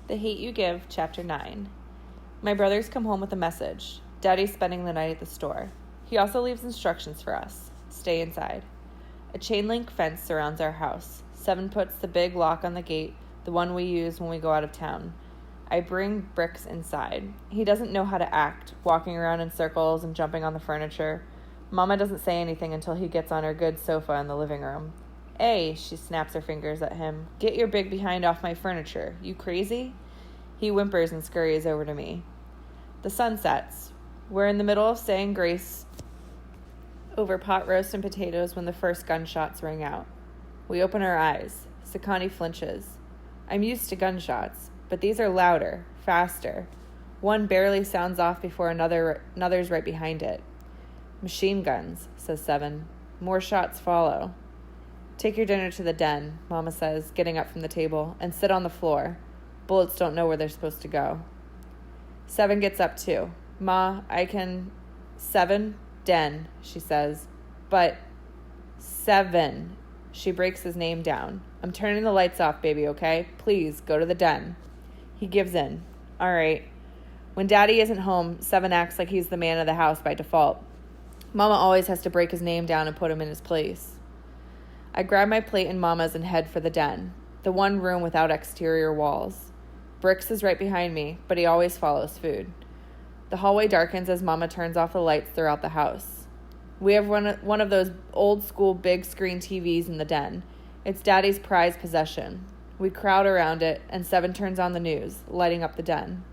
The Hate U Give, Chapter 9. My brothers come home with a message. Daddy's spending the night at the store. He also leaves instructions for us. Stay inside. A chain-link fence surrounds our house. Seven puts the big lock on the gate, the one we use when we go out of town. I bring Bricks inside. He doesn't know how to act, walking around in circles and jumping on the furniture. Mama doesn't say anything until he gets on her good sofa in the living room. "Hey," she snaps her fingers at him. "Get your big behind off my furniture. You crazy?" He whimpers and scurries over to me. The sun sets. We're in the middle of saying grace over pot roast and potatoes when the first gunshots ring out. We open our eyes. Sakani flinches. I'm used to gunshots, but these are louder, faster. One barely sounds off before another's right behind it. "Machine guns," says Seven. More shots follow. "Take your dinner to the den," Mama says, getting up from the table, "and sit on the floor. Bullets don't know where they're supposed to go." Seven gets up too. "Ma, I can..." "Seven, den," she says. "But..." "Seven." She breaks his name down. "I'm turning the lights off, baby, okay? Please, go to the den." He gives in. All right. When Daddy isn't home, Seven acts like he's the man of the house by default. Mama always has to break his name down and put him in his place. I grab my plate and Mama's and head for the den, the one room without exterior walls. Bricks is right behind me, but he always follows food. The hallway darkens as Mama turns off the lights throughout the house. We have one of those old-school big-screen TVs in the den. It's Daddy's prized possession. We crowd around it, and Seven turns on the news, lighting up the den.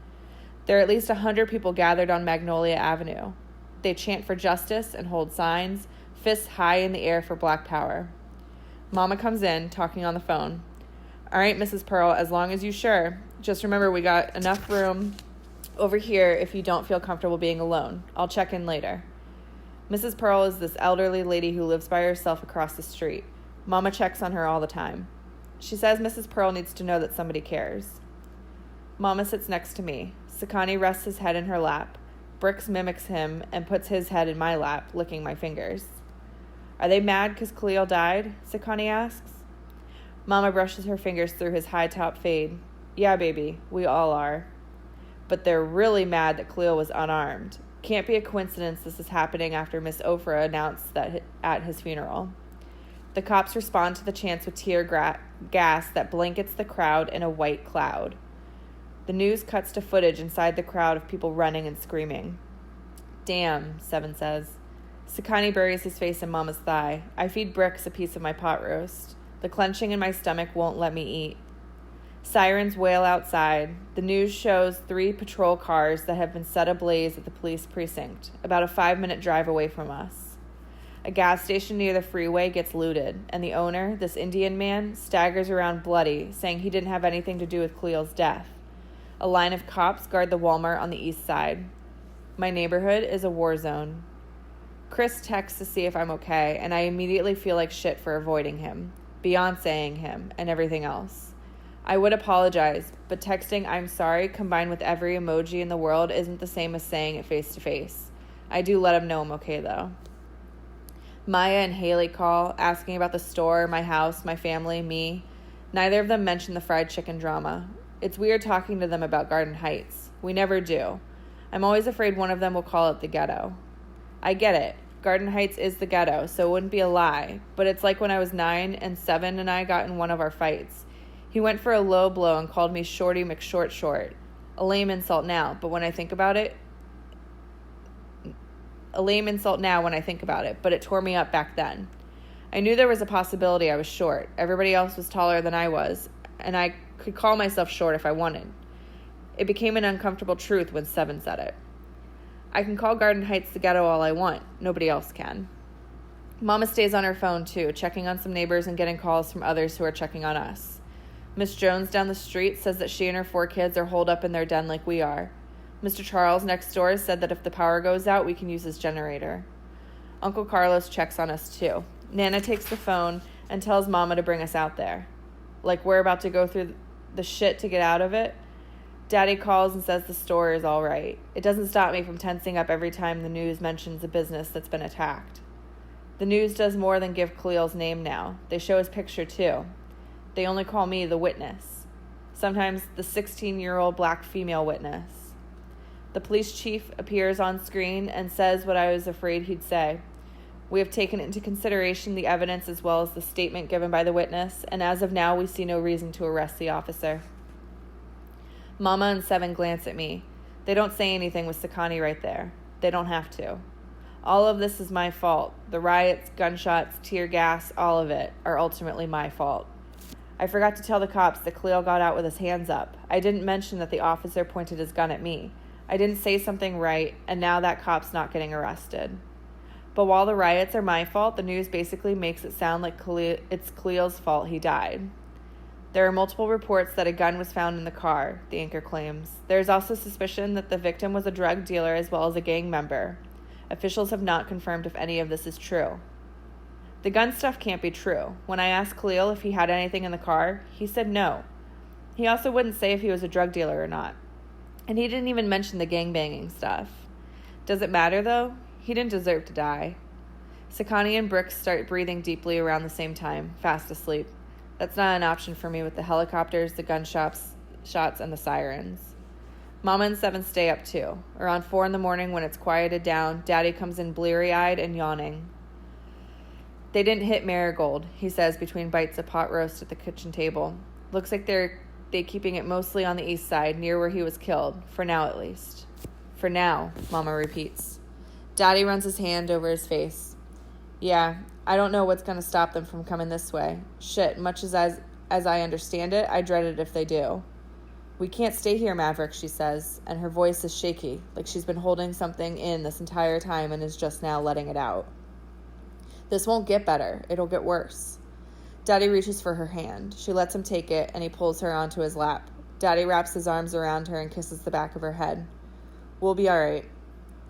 There are at least 100 people gathered on Magnolia Avenue. They chant for justice and hold signs, fists high in the air for Black Power. Mama comes in, talking on the phone. "All right, Mrs. Pearl, as long as you're sure. Just remember we got enough room over here if you don't feel comfortable being alone. I'll check in later." Mrs. Pearl is this elderly lady who lives by herself across the street. Mama checks on her all the time. She says Mrs. Pearl needs to know that somebody cares. Mama sits next to me. Sakani rests his head in her lap. Bricks mimics him and puts his head in my lap, licking my fingers. "Are they mad because Khalil died?" Sakani asks. Mama brushes her fingers through his high-top fade. "Yeah, baby, we all are. But they're really mad that Khalil was unarmed. Can't be a coincidence this is happening after Miss Ofra announced that at his funeral." The cops respond to the chants with tear gas that blankets the crowd in a white cloud. The news cuts to footage inside the crowd of people running and screaming. "Damn," Seven says. Sakani buries his face in Mama's thigh. I feed Bricks a piece of my pot roast. The clenching in my stomach won't let me eat. Sirens wail outside. The news shows 3 patrol cars that have been set ablaze at the police precinct, about a 5-minute drive away from us. A gas station near the freeway gets looted, and the owner, this Indian man, staggers around bloody, saying he didn't have anything to do with Khalil's death. A line of cops guard the Walmart on the east side. My neighborhood is a war zone. Chris texts to see if I'm okay, and I immediately feel like shit for avoiding him, Beyonceing him, and everything else. I would apologize, but texting "I'm sorry" combined with every emoji in the world isn't the same as saying it face to face. I do let him know I'm okay, though. Maya and Haley call, asking about the store, my house, my family, me. Neither of them mention the fried chicken drama. It's weird talking to them about Garden Heights. We never do. I'm always afraid one of them will call it the ghetto. I get it. Garden Heights is the ghetto, so it wouldn't be a lie. But it's like when I was 9 and 7 and I got in one of our fights. He went for a low blow and called me Shorty McShort. A lame insult now, but when I think about it, but it tore me up back then. I knew there was a possibility I was short. Everybody else was taller than I was, and I could call myself short if I wanted. It became an uncomfortable truth when Seven said it. I can call Garden Heights the ghetto all I want. Nobody else can. Mama stays on her phone, too, checking on some neighbors and getting calls from others who are checking on us. Miss Jones down the street says that she and her 4 kids are holed up in their den like we are. Mr. Charles next door said that if the power goes out, we can use his generator. Uncle Carlos checks on us, too. Nana takes the phone and tells Mama to bring us out there. Like we're about to go through the shit to get out of it. Daddy calls and says the store is all right. It doesn't stop me from tensing up every time the news mentions a business that's been attacked. The news does more than give Khalil's name now. They show his picture, too. They only call me the witness. sometimes the 16-year-old black female witness. The police chief appears on screen and says what I was afraid he'd say. We have taken into consideration the evidence as well as the statement given by the witness, and as of now, we see no reason to arrest the officer. Mama and Seven glance at me. They don't say anything with Sakani right there. They don't have to. All of this is my fault. The riots, gunshots, tear gas, all of it are ultimately my fault. I forgot to tell the cops that Khalil got out with his hands up. I didn't mention that the officer pointed his gun at me. I didn't say something right, and now that cop's not getting arrested. But while the riots are my fault, the news basically makes it sound like it's Khalil's fault he died. There are multiple reports that a gun was found in the car, the anchor claims. There is also suspicion that the victim was a drug dealer as well as a gang member. Officials have not confirmed if any of this is true. The gun stuff can't be true. When I asked Khalil if he had anything in the car, he said no. He also wouldn't say if he was a drug dealer or not. And he didn't even mention the gangbanging stuff. Does it matter, though? He didn't deserve to die. Sakani and Brooks start breathing deeply around the same time, fast asleep. That's not an option for me with the helicopters, the gunshots, and the sirens. Mama and Seven stay up too. Around 4 a.m. when it's quieted down, Daddy comes in bleary-eyed and yawning. They didn't hit Marigold, he says between bites of pot roast at the kitchen table. Looks like they're keeping it mostly on the east side, near where he was killed, for now at least. For now, Mama repeats. Daddy runs his hand over his face. Yeah, I don't know what's going to stop them from coming this way. Shit, much as I understand it, I dread it if they do. We can't stay here, Maverick, she says, and her voice is shaky, like she's been holding something in this entire time and is just now letting it out. This won't get better. It'll get worse. Daddy reaches for her hand. She lets him take it, and he pulls her onto his lap. Daddy wraps his arms around her and kisses the back of her head. We'll be all right.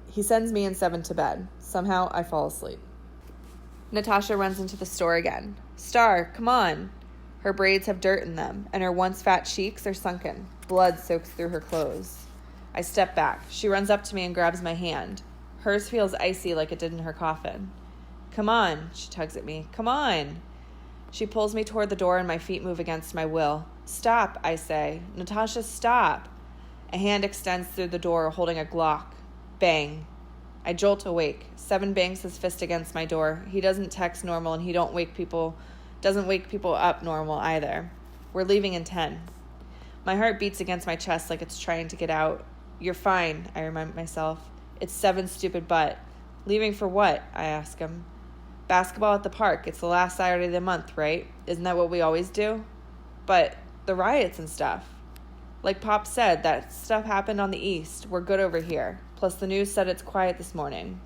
He sends me and Seven to bed. Somehow, I fall asleep. Natasha runs into the store again. Star, come on. Her braids have dirt in them, and her once fat cheeks are sunken. Blood soaks through her clothes. I step back. She runs up to me and grabs my hand. Hers feels icy like it did in her coffin. Come on, she tugs at me. Come on. She pulls me toward the door and my feet move against my will. Stop, I say. Natasha, stop. A hand extends through the door holding a Glock. Bang. I jolt awake. Seven bangs his fist against my door. He doesn't text normal and he doesn't wake people up normal either. We're leaving in 10. My heart beats against my chest like it's trying to get out. You're fine, I remind myself. It's Seven's stupid butt. Leaving for what? I ask him. Basketball at the park. It's the last Saturday of the month, right? Isn't that what we always do? But the riots and stuff. Like Pop said, that stuff happened on the east. We're good over here. Plus the news said it's quiet this morning.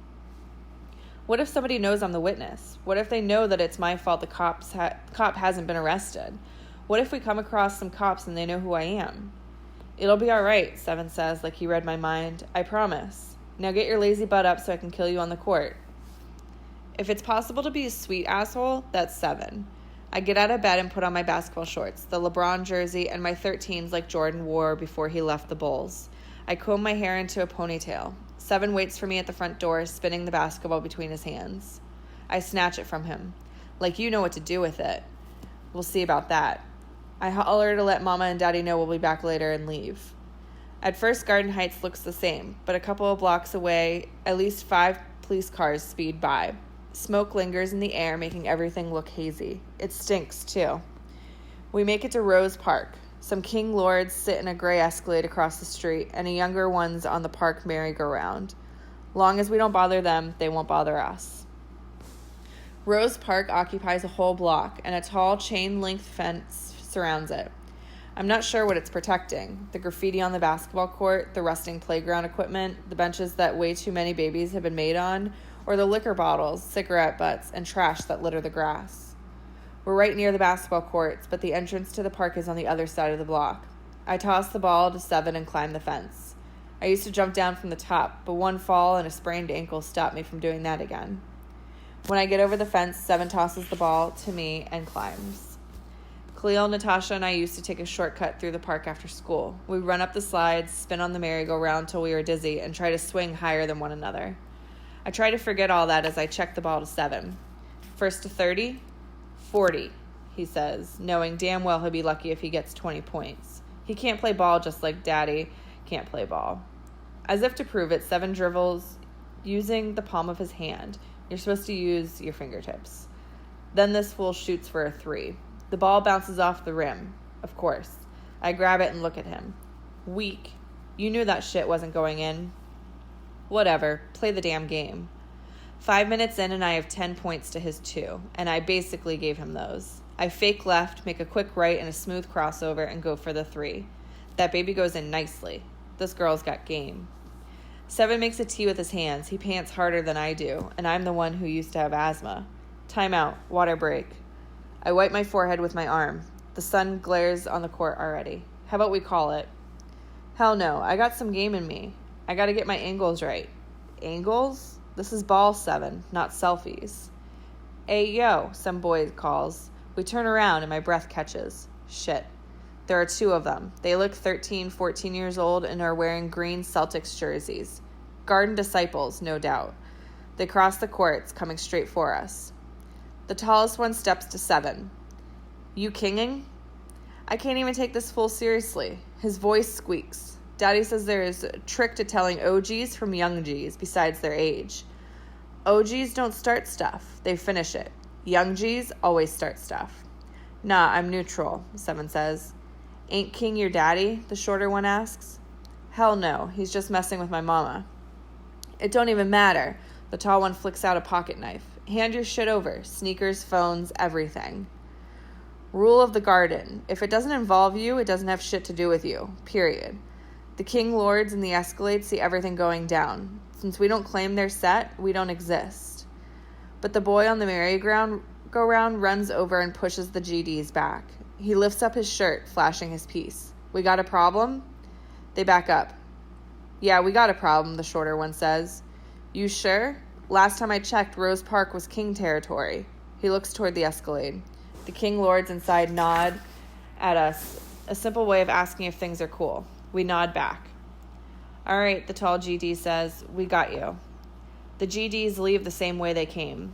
What if somebody knows I'm the witness? What if they know that it's my fault the cop hasn't been arrested? What if we come across some cops and they know who I am? It'll be all right, Seven says, like he read my mind. I promise. Now get your lazy butt up so I can kill you on the court. If it's possible to be a sweet asshole, that's Seven. I get out of bed and put on my basketball shorts, the LeBron jersey, and my 13s like Jordan wore before he left the Bulls. I comb my hair into a ponytail. Seven waits for me at the front door, spinning the basketball between his hands. I snatch it from him. Like you know what to do with it. We'll see about that. I holler to let Mama and Daddy know we'll be back later and leave. At first, Garden Heights looks the same, but a couple of blocks away, at least 5 police cars speed by. Smoke lingers in the air, making everything look hazy. It stinks, too. We make it to Rose Park. Some king lords sit in a gray Escalade across the street, and a younger one's on the park merry-go-round. Long as we don't bother them, they won't bother us. Rose Park occupies a whole block, and a tall chain-link fence surrounds it. I'm not sure what it's protecting. The graffiti on the basketball court, the rusting playground equipment, the benches that way too many babies have been made on, or the liquor bottles, cigarette butts, and trash that litter the grass. We're right near the basketball courts, but the entrance to the park is on the other side of the block. I toss the ball to Seven and climb the fence. I used to jump down from the top, but one fall and a sprained ankle stopped me from doing that again. When I get over the fence, Seven tosses the ball to me and climbs. Khalil, Natasha, and I used to take a shortcut through the park after school. We'd run up the slides, spin on the merry-go-round till we were dizzy, and try to swing higher than one another. I try to forget all that as I check the ball to Seven. First to 30, 40, he says, knowing damn well he'll be lucky if he gets 20 points. He can't play ball just like Daddy can't play ball. As if to prove it, Seven dribbles using the palm of his hand. You're supposed to use your fingertips. Then this fool shoots for a 3. The ball bounces off the rim. Of course. I grab it and look at him. Weak. You knew that shit wasn't going in. Whatever. Play the damn game. 5 minutes in and I have 10 points to his 2, and I basically gave him those. I fake left, make a quick right and a smooth crossover, and go for the 3. That baby goes in nicely. This girl's got game. Seven makes a tee with his hands. He pants harder than I do, and I'm the one who used to have asthma. Timeout. Water break. I wipe my forehead with my arm. The sun glares on the court already. How about we call it? Hell no. I got some game in me. I gotta get my angles right. Angles? This is ball, Seven, not selfies. Hey, yo, some boy calls. We turn around and my breath catches. Shit. There are 2 of them. They look 13, 14 years old and are wearing green Celtics jerseys. Garden disciples, no doubt. They cross the courts, coming straight for us. The tallest one steps to Seven. You kinging? I can't even take this fool seriously. His voice squeaks. Daddy says there is a trick to telling OGs from young Gs besides their age. OGs don't start stuff. They finish it. Young Gs always start stuff. Nah, I'm neutral, Seven says. Ain't King your daddy? The shorter one asks. Hell no, he's just messing with my mama. It don't even matter. The tall one flicks out a pocket knife. Hand your shit over. Sneakers, phones, everything. Rule of the garden. If it doesn't involve you, it doesn't have shit to do with you. Period. The king lords and the Escalade see everything going down. Since we don't claim their set, we don't exist. But the boy on the merry-go-round runs over and pushes the GDs back. He lifts up his shirt, flashing his piece. We got a problem? They back up. Yeah, we got a problem, the shorter one says. You sure? Last time I checked, Rose Park was king territory. He looks toward the Escalade. The king lords inside nod at us, a simple way of asking if things are cool. We nod back. All right, the tall GD says, we got you. The GDs leave the same way they came.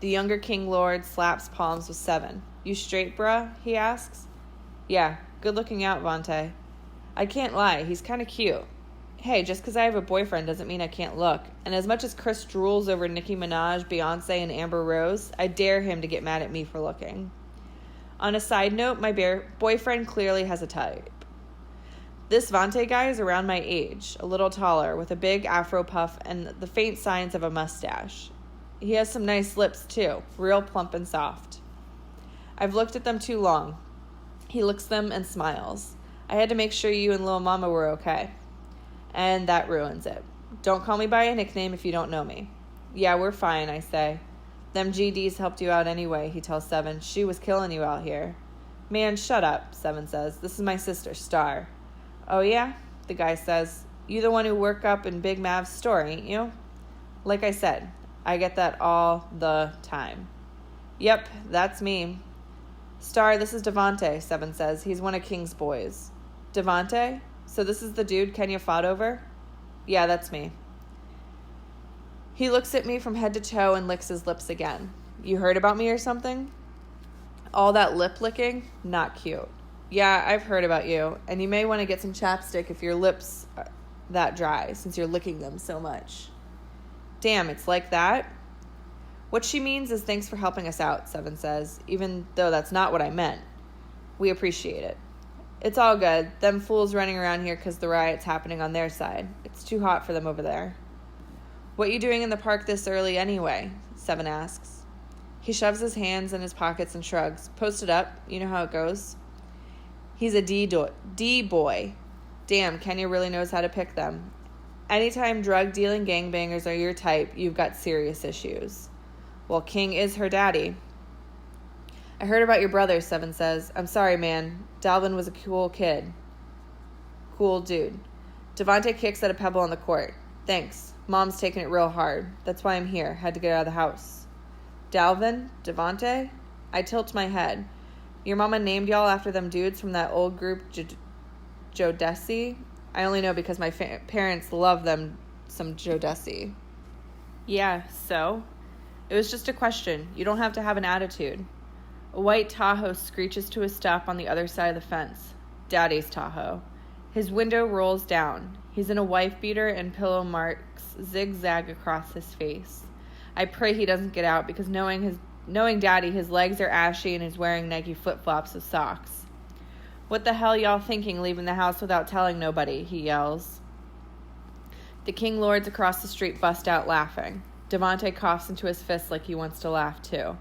The younger king lord slaps palms with Seven. You straight, bruh? He asks. Yeah, good looking out, Vontae. I can't lie, he's kind of cute. Hey, just because I have a boyfriend doesn't mean I can't look. And as much as Chris drools over Nicki Minaj, Beyonce, and Amber Rose, I dare him to get mad at me for looking. On a side note, my boyfriend clearly has a type. This Vontae guy is around my age, a little taller, with a big afro puff and the faint signs of a mustache. He has some nice lips, too, real plump and soft. I've looked at them too long. He looks them and smiles. I had to make sure you and Lil Mama were okay. And that ruins it. Don't call me by a nickname if you don't know me. Yeah, we're fine, I say. Them GDs helped you out anyway, he tells Seven. She was killing you out here. Man, shut up, Seven says. This is my sister, Star. Oh, yeah? The guy says. You the one who work up in Big Mav's store, ain't you? Like I said, I get that all the time. Yep, that's me. Star, this is Devontae, Seven says. He's one of King's boys. Devontae? So this is the dude Kenya fought over? Yeah, that's me. He looks at me from head to toe and licks his lips again. You heard about me or something? All that lip licking? Not cute. Yeah, I've heard about you, and you may want to get some chapstick if your lips are that dry, since you're licking them so much. Damn, it's like that? What she means is thanks for helping us out, Seven says, even though that's not what I meant. We appreciate it. It's all good. Them fools running around here because the riot's happening on their side. It's too hot for them over there. What you doing in the park this early anyway? Seven asks. He shoves his hands in his pockets and shrugs. Post it up. You know how it goes. He's a D-boy. Damn, Kenya really knows how to pick them. Anytime drug-dealing gangbangers are your type, you've got serious issues. Well, King is her daddy. I heard about your brother, Seven says. I'm sorry, man. Dalvin was a cool kid. Cool dude. Devontae kicks at a pebble on the court. Thanks. Mom's taking it real hard. That's why I'm here. Had to get out of the house. Dalvin? Devontae? I tilt my head. Your mama named y'all after them dudes from that old group Jodeci? I only know because my parents love them some Jodeci. Yeah, so? It was just a question. You don't have to have an attitude. A white Tahoe screeches to a stop on the other side of the fence. Daddy's Tahoe. His window rolls down. He's in a wife beater and pillow marks zigzag across his face. I pray he doesn't get out because knowing Daddy, his legs are ashy and he's wearing Nike flip-flops with socks. What the hell y'all thinking leaving the house without telling nobody, he yells. The King Lords across the street bust out laughing. Devontae coughs into his fist like he wants to laugh too.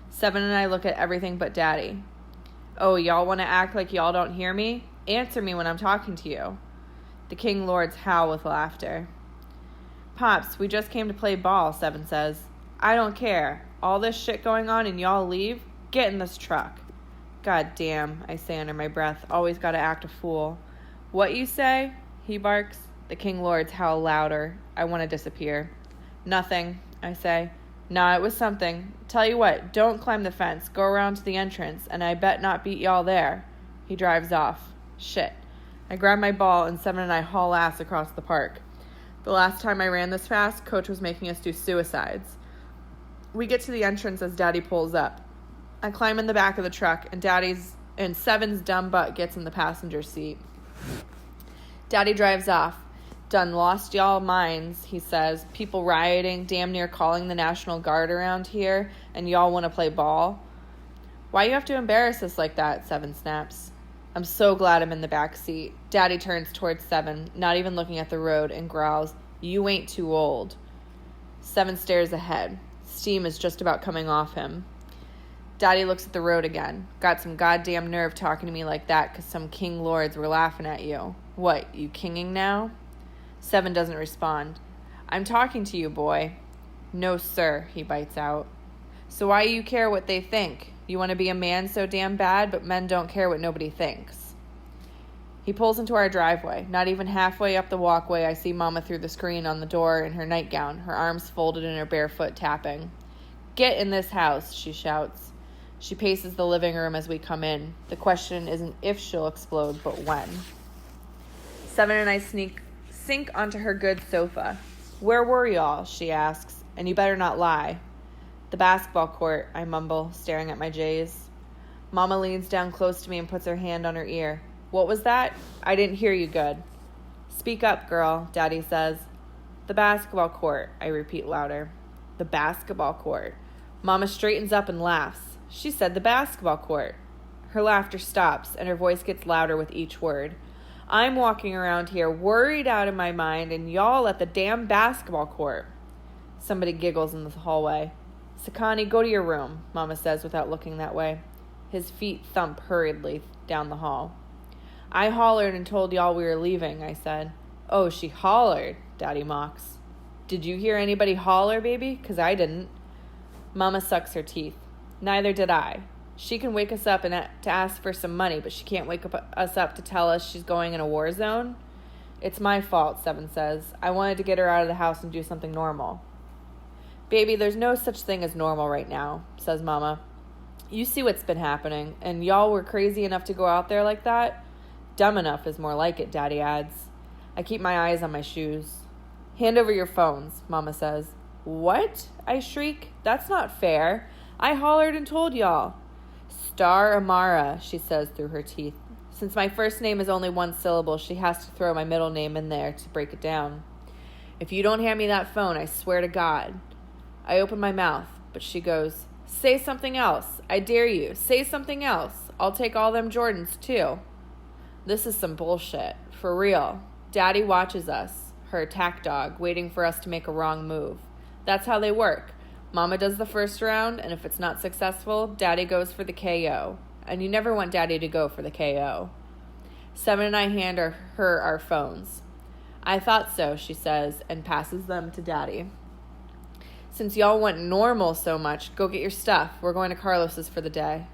Seven and I look at everything but Daddy. Oh, y'all want to act like y'all don't hear me? Answer me when I'm talking to you. The King Lords howl with laughter. Pops, we just came to play ball, Seven says. I don't care. All this shit going on and y'all leave? Get in this truck. God damn, I say under my breath. Always gotta act a fool. What you say? He barks. The King Lords howl louder. I want to disappear. Nothing, I say. Nah, it was something. Tell you what, don't climb the fence. Go around to the entrance, and I bet not beat y'all there. He drives off. Shit. I grab my ball, and Seven and I haul ass across the park. The last time I ran this fast, Coach was making us do suicides. We get to the entrance as Daddy pulls up. I climb in the back of the truck, and Seven's dumb butt gets in the passenger seat. Daddy drives off. Done lost y'all minds, he says. People rioting, damn near calling the National Guard around here, and y'all want to play ball? Why you have to embarrass us like that? Seven snaps. I'm so glad I'm in the back seat. Daddy turns towards Seven, not even looking at the road, and growls, You ain't too old. Seven stares ahead. Steam is just about coming off him. Daddy looks at the road again. Got some goddamn nerve talking to me like that because some King Lords were laughing at you. What, you kinging now? Seven doesn't respond. I'm talking to you, boy. No, sir, he bites out. So why you care what they think? You want to be a man so damn bad, but men don't care what nobody thinks. He pulls into our driveway. Not even halfway up the walkway, I see Mama through the screen on the door in her nightgown, her arms folded and her bare foot tapping. Get in this house, she shouts. She paces the living room as we come in. The question isn't if she'll explode, but when. Seven and I sink onto her good sofa. Where were y'all? She asks. And you better not lie. The basketball court, I mumble, staring at my J's. Mama leans down close to me and puts her hand on her ear. What was that? I didn't hear you good. Speak up, girl, Daddy says. The basketball court, I repeat louder. The basketball court. Mama straightens up and laughs. She said the basketball court. Her laughter stops, and her voice gets louder with each word. I'm walking around here worried out of my mind, and y'all at the damn basketball court. Somebody giggles in the hallway. Sakani, go to your room, Mama says without looking that way. His feet thump hurriedly down the hall. I hollered and told y'all we were leaving, I said. Oh, she hollered, Daddy mocks. Did you hear anybody holler, baby? 'Cause I didn't. Mama sucks her teeth. Neither did I. She can wake us up and to ask for some money, but she can't wake us up to tell us she's going in a war zone. It's my fault, Seven says. I wanted to get her out of the house and do something normal. Baby, there's no such thing as normal right now, says Mama. You see what's been happening, and y'all were crazy enough to go out there like that? Dumb enough is more like it, Daddy adds. I keep my eyes on my shoes. Hand over your phones, Mama says. What? I shriek. That's not fair. I hollered and told y'all. Star Amara, she says through her teeth. Since my first name is only one syllable, she has to throw my middle name in there to break it down. If you don't hand me that phone, I swear to God. I open my mouth, but she goes, Say something else. I dare you. Say something else. I'll take all them Jordans, too. This is some bullshit. For real. Daddy watches us, her attack dog, waiting for us to make a wrong move. That's how they work. Mama does the first round, and if it's not successful, Daddy goes for the KO. And you never want Daddy to go for the KO. Seven and I hand her our phones. I thought so, she says, and passes them to Daddy. Since y'all want normal so much, go get your stuff. We're going to Carlos's for the day.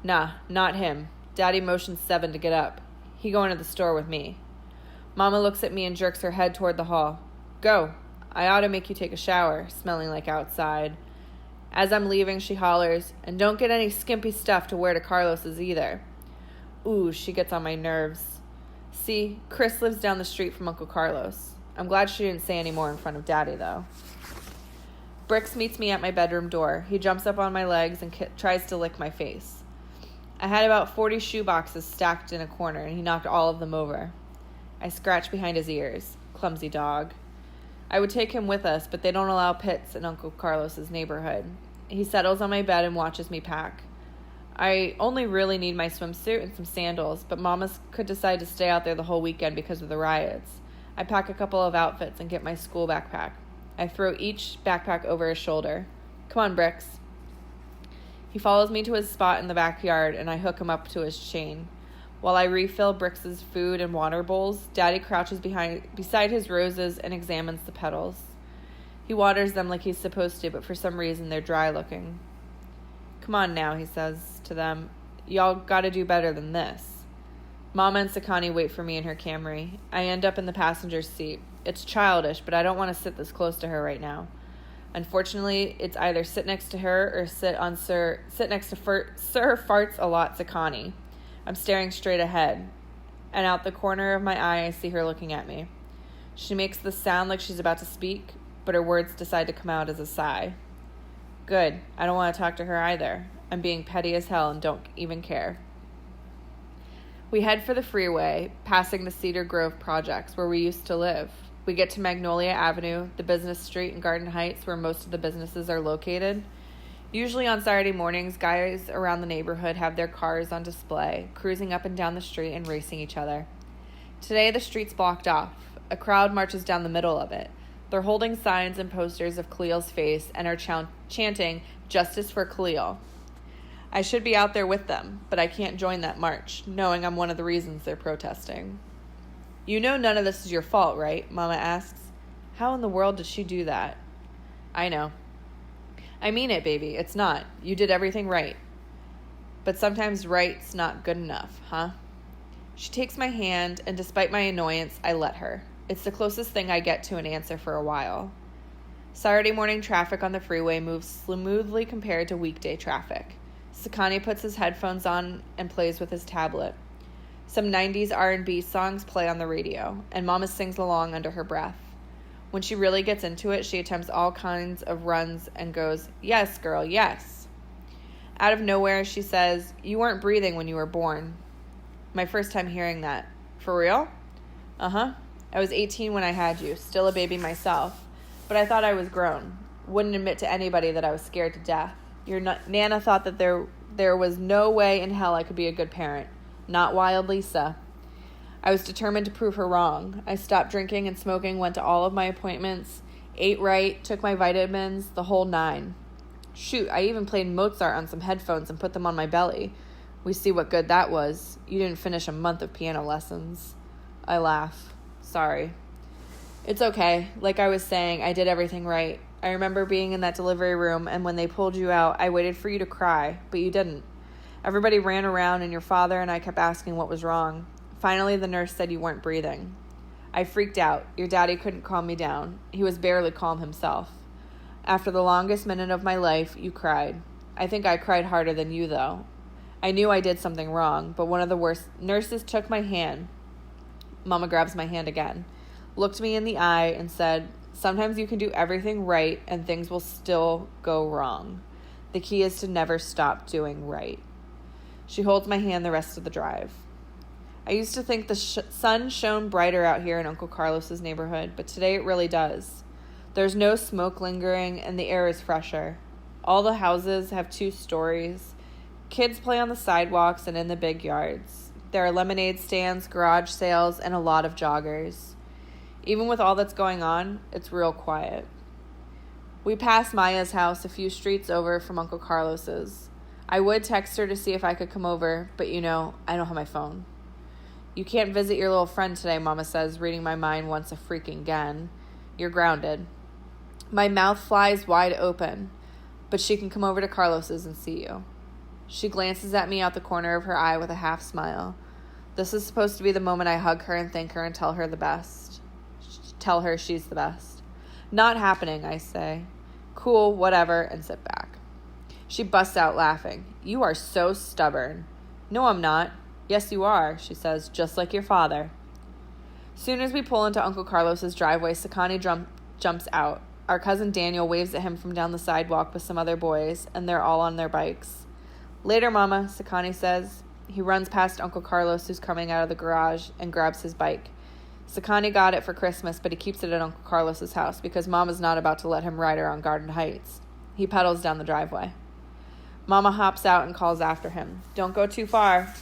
Nah, not him. Daddy motions Seven to get up. He going to the store with me. Mama looks at me and jerks her head toward the hall. Go. I ought to make you take a shower, smelling like outside. As I'm leaving, she hollers, and don't get any skimpy stuff to wear to Carlos's either. Ooh, she gets on my nerves. See, Chris lives down the street from Uncle Carlos. I'm glad she didn't say any more in front of Daddy, though. Bricks meets me at my bedroom door. He jumps up on my legs and tries to lick my face. I had about 40 shoe boxes stacked in a corner, and he knocked all of them over. I scratched behind his ears. Clumsy dog. I would take him with us, but they don't allow pits in Uncle Carlos's neighborhood. He settles on my bed and watches me pack. I only really need my swimsuit and some sandals, but Mama could decide to stay out there the whole weekend because of the riots. I pack a couple of outfits and get my school backpack. I throw each backpack over his shoulder. Come on, Bricks. He follows me to his spot in the backyard, and I hook him up to his chain. While I refill Brix's food and water bowls, Daddy crouches beside his roses and examines the petals. He waters them like he's supposed to, but for some reason they're dry looking. Come on now, he says to them. Y'all gotta do better than this. Mama and Sakani wait for me in her Camry. I end up in the passenger seat. It's childish, but I don't want to sit this close to her right now. Unfortunately, it's either sit next to her or sit next to Sir Farts a Lot Sakani. I'm staring straight ahead, and out the corner of my eye I see her looking at me. She makes the sound like she's about to speak, but her words decide to come out as a sigh. Good. I don't want to talk to her either. I'm being petty as hell and don't even care. We head for the freeway, passing the Cedar Grove projects where we used to live. We get to Magnolia Avenue, the business street in Garden Heights where most of the businesses are located. Usually on Saturday mornings, guys around the neighborhood have their cars on display, cruising up and down the street and racing each other. Today the street's blocked off. A crowd marches down the middle of it. They're holding signs and posters of Khalil's face and are chanting, "Justice for Khalil." I should be out there with them, but I can't join that march, knowing I'm one of the reasons they're protesting. You know none of this is your fault, right? Mama asks. How in the world did she do that? I know. I mean it, baby. It's not. You did everything right. But sometimes right's not good enough, huh? She takes my hand, and despite my annoyance, I let her. It's the closest thing I get to an answer for a while. Saturday morning traffic on the freeway moves smoothly compared to weekday traffic. Sakani puts his headphones on and plays with his tablet. Some 90s R&B songs play on the radio, and Mama sings along under her breath. When she really gets into it, she attempts all kinds of runs and goes, "Yes, girl, yes." Out of nowhere, she says, "You weren't breathing when you were born." My first time hearing that. For real? Uh-huh. I was 18 when I had you, still a baby myself, but I thought I was grown. Wouldn't admit to anybody that I was scared to death. Your Nana thought that there was no way in hell I could be a good parent. Not Wild Lisa. I was determined to prove her wrong. I stopped drinking and smoking, went to all of my appointments, ate right, took my vitamins, the whole nine. Shoot, I even played Mozart on some headphones and put them on my belly. We see what good that was. You didn't finish a month of piano lessons. I laugh. Sorry. It's okay. Like I was saying, I did everything right. I remember being in that delivery room, and when they pulled you out, I waited for you to cry, but you didn't. Everybody ran around, and your father and I kept asking what was wrong. Finally, the nurse said you weren't breathing. I freaked out. Your daddy couldn't calm me down. He was barely calm himself. After the longest minute of my life, you cried. I think I cried harder than you, though. I knew I did something wrong, but one of the worst nurses took my hand. Mama grabs my hand again, looked me in the eye, and said, "Sometimes you can do everything right and things will still go wrong. The key is to never stop doing right." She holds my hand the rest of the drive. I used to think the sun shone brighter out here in Uncle Carlos's neighborhood, but today it really does. There's no smoke lingering and the air is fresher. All the houses have 2 stories. Kids play on the sidewalks and in the big yards. There are lemonade stands, garage sales, and a lot of joggers. Even with all that's going on, it's real quiet. We pass Maya's house a few streets over from Uncle Carlos's. I would text her to see if I could come over, but I don't have my phone. You can't visit your little friend today, Mama says, reading my mind once a freaking again. You're grounded. My mouth flies wide open, but she can come over to Carlos's and see you. She glances at me out the corner of her eye with a half smile. This is supposed to be the moment I hug her and thank her and tell her the best. Tell her she's the best. Not happening, I say. Cool, whatever, and sit back. She busts out laughing. You are so stubborn. No, I'm not. Yes, you are, she says, just like your father. Soon as we pull into Uncle Carlos's driveway, Sakani jumps out. Our cousin Daniel waves at him from down the sidewalk with some other boys, and they're all on their bikes. Later, Mama, Sakani says. He runs past Uncle Carlos, who's coming out of the garage, and grabs his bike. Sakani got it for Christmas, but he keeps it at Uncle Carlos's house because Mama's not about to let him ride around Garden Heights. He pedals down the driveway. Mama hops out and calls after him. Don't go too far.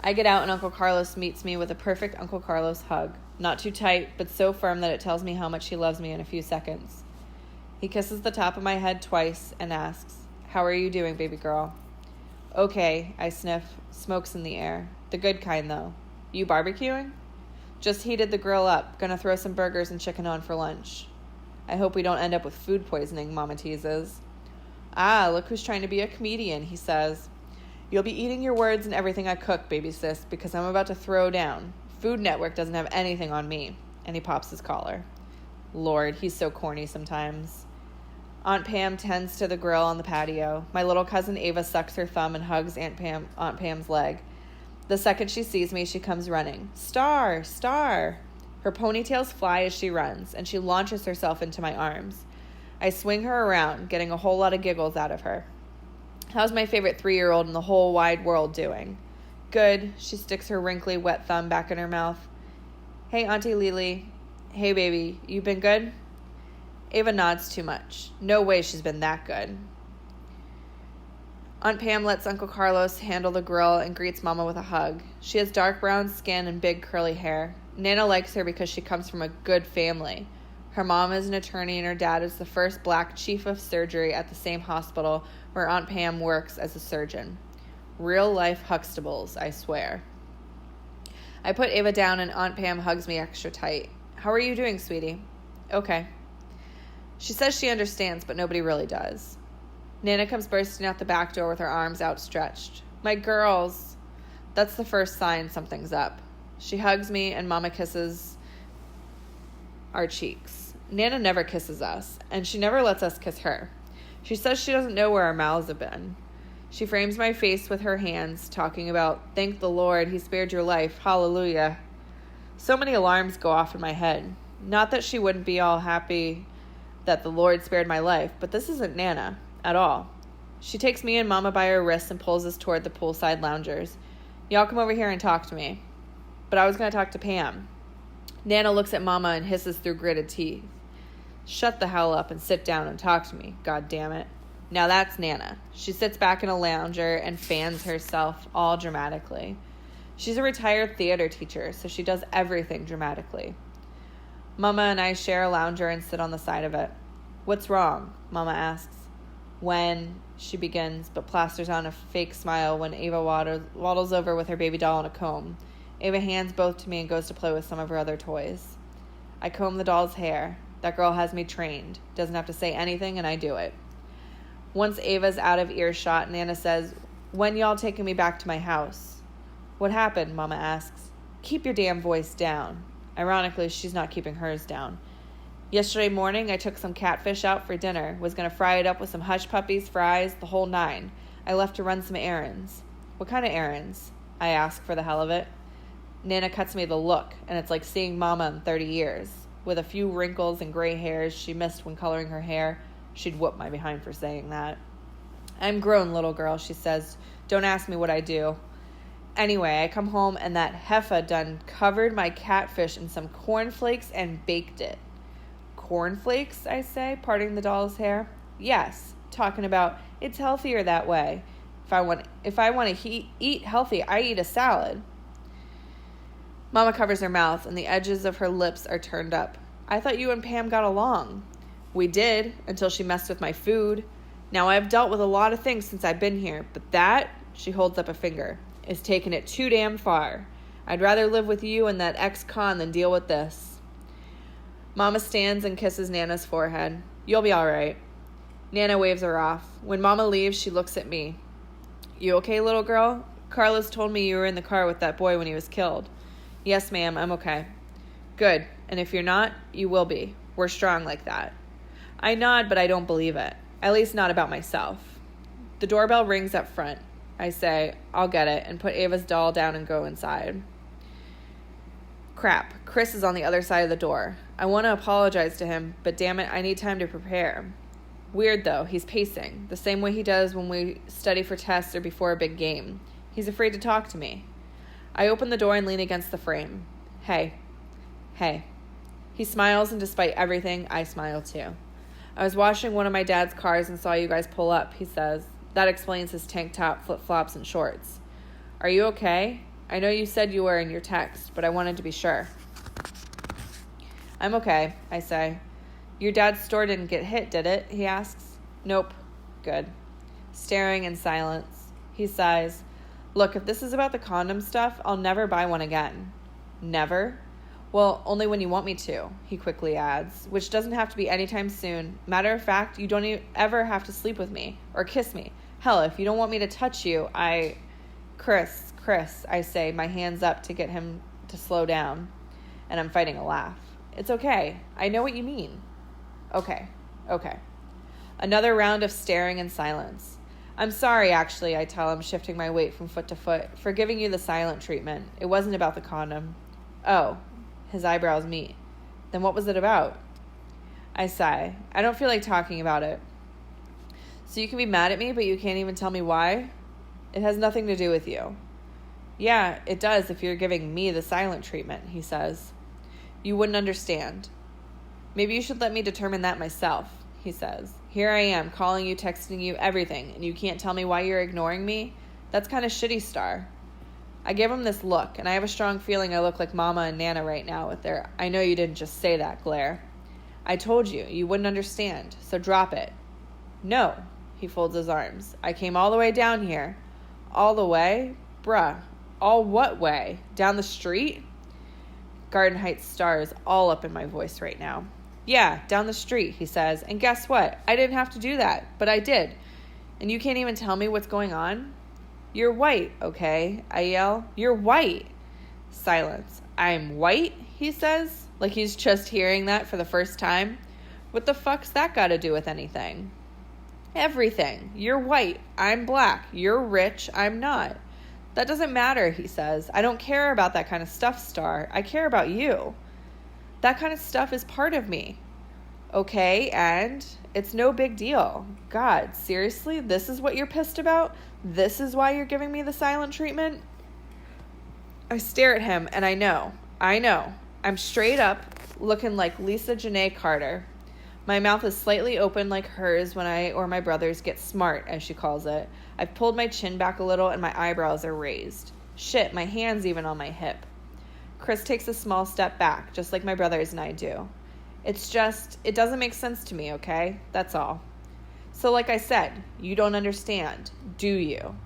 I get out and Uncle Carlos meets me with a perfect Uncle Carlos hug. Not too tight, but so firm that it tells me how much he loves me in a few seconds. He kisses the top of my head twice and asks, "How are you doing, baby girl?" "Okay," I sniff. Smoke's in the air. The good kind, though. You barbecuing? Just heated the grill up. Gonna throw some burgers and chicken on for lunch. I hope we don't end up with food poisoning, Mama teases. Ah, look who's trying to be a comedian, he says. You'll be eating your words and everything I cook, baby sis, because I'm about to throw down. Food Network doesn't have anything on me. And he pops his collar. Lord, he's so corny sometimes. Aunt Pam tends to the grill on the patio. My little cousin Ava sucks her thumb and hugs Aunt Pam's leg. The second she sees me, she comes running. Star! Star! Her ponytails fly as she runs, and she launches herself into my arms. I swing her around, getting a whole lot of giggles out of her. How's my favorite 3-year-old in the whole wide world doing? Good. She sticks her wrinkly, wet thumb back in her mouth. Hey, Auntie Lily. Hey, baby. You been good? Ava nods too much. No way she's been that good. Aunt Pam lets Uncle Carlos handle the grill and greets Mama with a hug. She has dark brown skin and big curly hair. Nana likes her because she comes from a good family. Her mom is an attorney and her dad is the first black chief of surgery at the same hospital where Aunt Pam works as a surgeon. Real life Huxtables, I swear. I put Ava down and Aunt Pam hugs me extra tight. How are you doing, sweetie? Okay. She says she understands, but nobody really does. Nana comes bursting out the back door with her arms outstretched. My girls! That's the first sign something's up. She hugs me and Mama kisses our cheeks. Nana never kisses us, and she never lets us kiss her. She says she doesn't know where our mouths have been. She frames my face with her hands, talking about, thank the Lord, he spared your life, hallelujah. So many alarms go off in my head. Not that she wouldn't be all happy that the Lord spared my life, but this isn't Nana. At all. She takes me and Mama by her wrists and pulls us toward the poolside loungers. Y'all come over here and talk to me. But I was going to talk to Pam. Nana looks at Mama and hisses through gritted teeth. Shut the hell up and sit down and talk to me, God damn it. Now that's Nana. She sits back in a lounger and fans herself all dramatically. She's a retired theater teacher, so she does everything dramatically. Mama and I share a lounger and sit on the side of it. What's wrong? Mama asks. When, she begins, but plasters on a fake smile when Ava waddles over with her baby doll and a comb. Ava hands both to me and goes to play with some of her other toys. I comb the doll's hair. That girl has me trained. Doesn't have to say anything, and I do it. Once Ava's out of earshot, Nana says, when y'all taking me back to my house? What happened? Mama asks. Keep your damn voice down. Ironically, she's not keeping hers down. Yesterday morning, I took some catfish out for dinner. Was going to fry it up with some hush puppies, fries, the whole nine. I left to run some errands. What kind of errands? I ask for the hell of it. Nana cuts me the look, and it's like seeing Mama in 30 years. With a few wrinkles and gray hairs she missed when coloring her hair. She'd whoop my behind for saying that. I'm grown, little girl, she says. Don't ask me what I do. Anyway, I come home, and that heifer done covered my catfish in some cornflakes and baked it. Cornflakes, I say, parting the doll's hair. Yes, talking about it's healthier that way. If I want to eat healthy, I eat a salad. Mama covers her mouth, and the edges of her lips are turned up. I thought you and Pam got along. We did, until she messed with my food. Now, I've dealt with a lot of things since I've been here, but that, she holds up a finger, is taking it too damn far. I'd rather live with you and that ex-con than deal with this. Mama stands and kisses Nana's forehead. You'll be all right. Nana waves her off. When Mama leaves, she looks at me. You okay, little girl? Carlos told me you were in the car with that boy when he was killed. Yes, ma'am, I'm okay. Good. And if you're not, you will be. We're strong like that. I nod, but I don't believe it. At least not about myself. The doorbell rings up front. I say, I'll get it, and put Ava's doll down and go inside. Crap. Chris is on the other side of the door. I want to apologize to him, but damn it, I need time to prepare. Weird, though. He's pacing, the same way he does when we study for tests or before a big game. He's afraid to talk to me. I open the door and lean against the frame. Hey. He smiles, and despite everything, I smile too. I was washing one of my dad's cars and saw you guys pull up, he says. That explains his tank top, flip-flops, and shorts. Are you okay? I know you said you were in your text, but I wanted to be sure. I'm okay, I say. Your dad's store didn't get hit, did it? He asks. Nope. Good. Staring in silence. He sighs. Look, if this is about the condom stuff, I'll never buy one again. Never? Well, only when you want me to, he quickly adds, which doesn't have to be anytime soon. Matter of fact, you don't ever have to sleep with me or kiss me. Hell, if you don't want me to touch you, Chris, I say, my hands up to get him to slow down, and I'm fighting a laugh. It's okay. I know what you mean. Okay. Another round of staring and silence. I'm sorry, actually, I tell him, shifting my weight from foot to foot, for giving you the silent treatment. It wasn't about the condom. Oh. His eyebrows meet. Then what was it about? I sigh. I don't feel like talking about it. So you can be mad at me, but you can't even tell me why? It has nothing to do with you. Yeah, it does if you're giving me the silent treatment, he says. You wouldn't understand. Maybe you should let me determine that myself, he says. Here I am, calling you, texting you, everything, and you can't tell me why you're ignoring me? That's kind of shitty, Star. I give him this look, and I have a strong feeling I look like Mama and Nana right now with their I know you didn't just say that glare. I told you, you wouldn't understand, so drop it. No, he folds his arms. I came all the way down here. All the way? Bruh, all what way? Down the street? Garden Heights stars all up in my voice right now. Yeah, down the street, he says, and guess what? I didn't have to do that, but I did. And you can't even tell me what's going on? You're white, okay? I yell. You're white. Silence. I'm white, he says, like he's just hearing that for the first time. What the fuck's that got to do with anything? Everything. You're white. I'm black. You're rich. I'm not. That doesn't matter, he says. I don't care about that kind of stuff, Star. I care about you. That kind of stuff is part of me. Okay, and it's no big deal. God, seriously? This is what you're pissed about? This is why you're giving me the silent treatment? I stare at him, and I know. I'm straight up, looking like Lisa Janae Carter. My mouth is slightly open like hers when I or my brothers get smart, as she calls it. I've pulled my chin back a little, and my eyebrows are raised. Shit, my hand's even on my hip. Chris takes a small step back, just like my brothers and I do. It doesn't make sense to me, okay? That's all. So like I said, you don't understand, do you?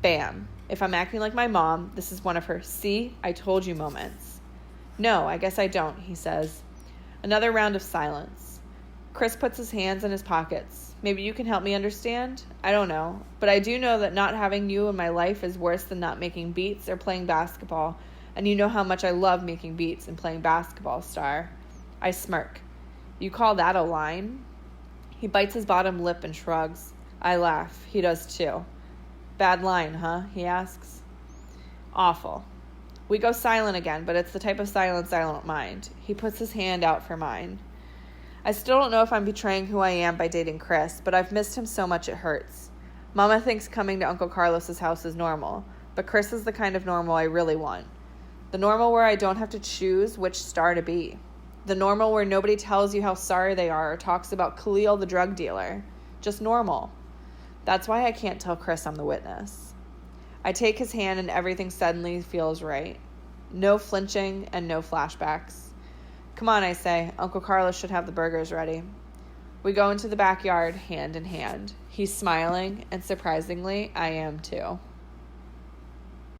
Bam. If I'm acting like my mom, this is one of her see, I told you moments. No, I guess I don't, he says. Another round of silence. Chris puts his hands in his pockets. Maybe you can help me understand? I don't know. But I do know that not having you in my life is worse than not making beats or playing basketball. And you know how much I love making beats and playing basketball, Star. I smirk. You call that a line? He bites his bottom lip and shrugs. I laugh. He does too. Bad line, huh? He asks. Awful. We go silent again, but it's the type of silence I don't mind. He puts his hand out for mine. I still don't know if I'm betraying who I am by dating Chris, but I've missed him so much it hurts. Mama thinks coming to Uncle Carlos's house is normal, but Chris is the kind of normal I really want. The normal where I don't have to choose which Star to be. The normal where nobody tells you how sorry they are or talks about Khalil the drug dealer. Just normal. That's why I can't tell Chris I'm the witness. I take his hand and everything suddenly feels right. No flinching and no flashbacks. Come on, I say. Uncle Carlos should have the burgers ready. We go into the backyard hand in hand. He's smiling, and surprisingly, I am too.